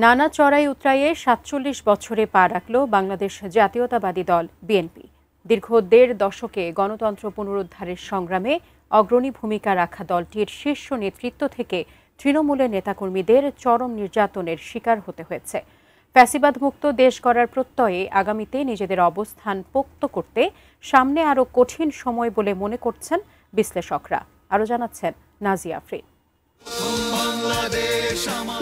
নানা চড়াই উতরাইয়ে ৪৭ বছরে পা রাখল বাংলাদেশ জাতীয়তাবাদী দল বিএনপি। দীর্ঘ ১.৫ দশকে গণতন্ত্র পুনরুদ্ধারের সংগ্রামে অগ্রণী ভূমিকা রাখা দলটির শীর্ষ নেতৃত্ব থেকে তৃণমূলের নেতাকর্মীদের চরম নির্যাতনের শিকার হতে হয়েছে। ফ্যাসিবাদ মুক্ত দেশ গড়ার প্রত্যয়ে আগামীতে নিজেদের অবস্থান পোক্ত করতে সামনে আরও কঠিন সময় বলে মনে করছেন বিশ্লেষকরা। আরও জানাচ্ছেন নাজিয়া আফরিন।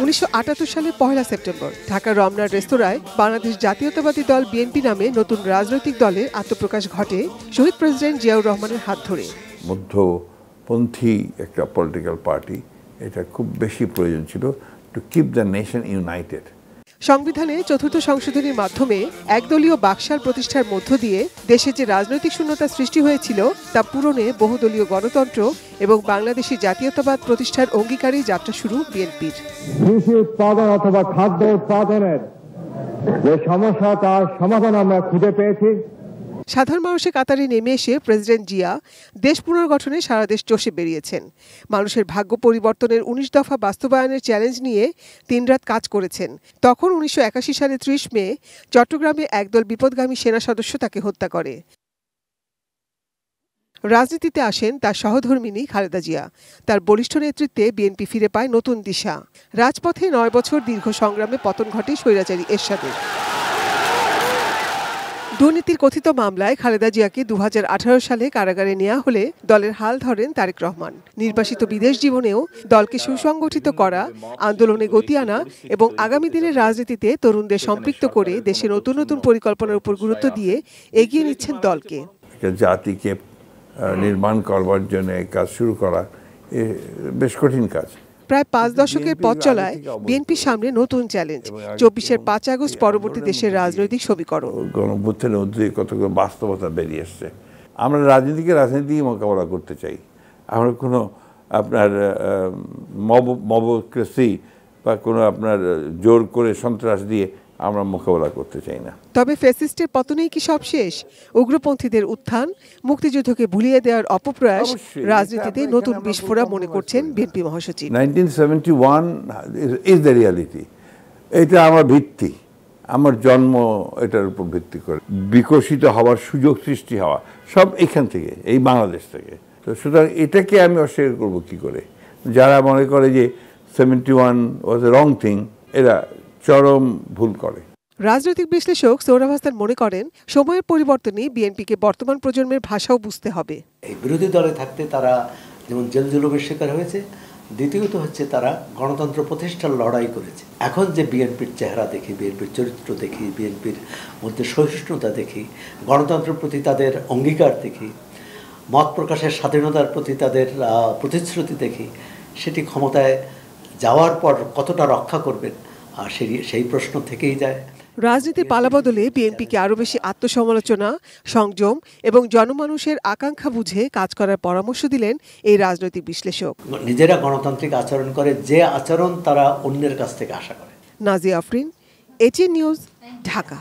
১৯৭৮ সালের ১ সেপ্টেম্বর ঢাকার রমনার রেস্তোরাঁয় বাংলাদেশ জাতীয়তাবাদী দল বিএনপি নামে নতুন রাজনৈতিক দলের আত্মপ্রকাশ ঘটে শহীদ প্রেসিডেন্ট জিয়াউর রহমানের হাত ধরে। মধ্যপন্থী একটা পলিটিক্যাল পার্টি, এটা খুব বেশি প্রয়োজন ছিল to keep the nation United. সংবিধানে ৪র্থ সংশোধনীর মাধ্যমে একদলীয় বাকশাল প্রতিষ্ঠার মধ্য দিয়ে দেশে যে রাজনৈতিক শূন্যতা সৃষ্টি হয়েছিল তা পূরণে বহুদলীয় গণতন্ত্র এবং বাংলাদেশি জাতীয়তাবাদ প্রতিষ্ঠার অঙ্গীকারে যাত্রা শুরু বিএনপির। কৃষি উৎপাদন অথবা খাদ্য উৎপাদনের যে সমস্যা তার সমাধান আমরা খুঁজে পেয়েছি। সাধারণ মানুষের কাতারে নেমে এসে প্রেসিডেন্ট জিয়া দেশ পুনর্গঠনে সারা দেশ চষে বেরিয়েছেন। মানুষের ভাগ্য পরিবর্তনের ১৯ দফা বাস্তবায়নের চ্যালেঞ্জ নিয়ে ৩ রাত কাজ করেছেন। তখন ১৯৮১ সালে ৩০ মে চট্টগ্রামে একদল বিপদগামী সেনা সদস্য তাকে হত্যা করে। রাজনীতিতে আসেন তার সহধর্মিণী খালেদা জিয়া। তার বলিষ্ঠ নেতৃত্বে বিএনপি ফিরে পায় নতুন দিশা। রাজপথে ৯ বছর দীর্ঘ সংগ্রামে পতন ঘটে স্বৈরাচারী এরশাদের। দুর্নীতির কথিত মামলায় খালেদা জিয়াকে ২০১৮ সালে কারাগারে নেওয়া হলে দলের হাল ধরেন তারেক রহমান। নির্বাসিত বিদেশ জীবনেও দলকে সুসংগঠিত করা, আন্দোলনে গতি আনা এবং আগামী দিনের রাজনীতিতে তরুণদের সম্পৃক্ত করে দেশে নতুন নতুন পরিকল্পনার উপর গুরুত্ব দিয়ে এগিয়ে নিচ্ছেন দলকে। জাতিকে নির্মাণ করবার জন্য কাজ শুরু করা বেশ কঠিন কাজ। প্রায় ৫ দশকের পথ চলায় বিএনপির সামনে নতুন চ্যালেঞ্জ, ২৪-এর ৫ আগস্ট পরবর্তী দেশের রাজনৈতিক সমীকরণ। গণঅভ্যুত্থানের মধ্যে কতগুলো বাস্তবতা বেরিয়ে এসছে। আমরা রাজনীতি মোকাবেলা করতে চাই। আমরা কোনো আপনার মবক্রেসি বা কোনো আপনার জোর করে সন্ত্রাস দিয়ে আমরা মোকাবেলা করতে চাই না। তবে ফ্যাসিস্টের পতনেই কি সব শেষ? উগ্রপন্থীদের উত্থান, মুক্তিযুদ্ধকে ভুলিয়ে দেওয়ার অপপ্রয়াস রাজনীতিতে নতুন বিস্ফোরণ মনে করছেন বিএনপি মহাসচিব। 1971 ইজ দ্য রিয়ালিটি। এটা আমার ভিত্তি, আমার জন্ম এটার উপর ভিত্তি করে বিকশিত হওয়ার সুযোগ সৃষ্টি হওয়া সব এখান থেকে, এই বাংলাদেশ থেকে। তো সুতরাং এটাকে আমি অস্বীকার করবো কি করে? যারা মনে করে যে 71 ওয়াজ এ রং থিং, এরা চরম ভুল করে। রাজনৈতিক বিশ্লেষক সোহরাব হাসান মনে করেন, সময়ের পরিবর্তনে বিএনপিকে বর্তমান প্রজন্মের ভাষাও বুঝতে হবে। এই বিরোধী দলে থাকতে তারা যেমন জেল জুলুমের শিকার হয়েছে, দ্বিতীয়ত হচ্ছে তারা গণতন্ত্র প্রতিষ্ঠার লড়াই করেছে। এখন যে বিএনপির চেহারা দেখি, বিএনপির চরিত্র দেখি, বিএনপির মধ্যে সহিষ্ণুতা দেখি, গণতন্ত্রের প্রতি তাদের অঙ্গীকার দেখি, মত প্রকাশের স্বাধীনতার প্রতি তাদের প্রতিশ্রুতি দেখি, সেটি ক্ষমতায় যাওয়ার পর কতটা রক্ষা করবেন আর সেই প্রশ্ন থেকেই যায়। রাজনীতির পালাবদলে বিএনপিকে আরও বেশি আত্মসমালোচনা, সংযম এবং জনমানুষের আকাঙ্ক্ষা বুঝে কাজ করার পরামর্শ দিলেন এই রাজনৈতিক বিশ্লেষক। নিজেরা গণতান্ত্রিক আচরণ করে যে আচরণ তারা অন্যের কাছ থেকে আশা করে। Nazia Afrin, ATN news, Dhaka.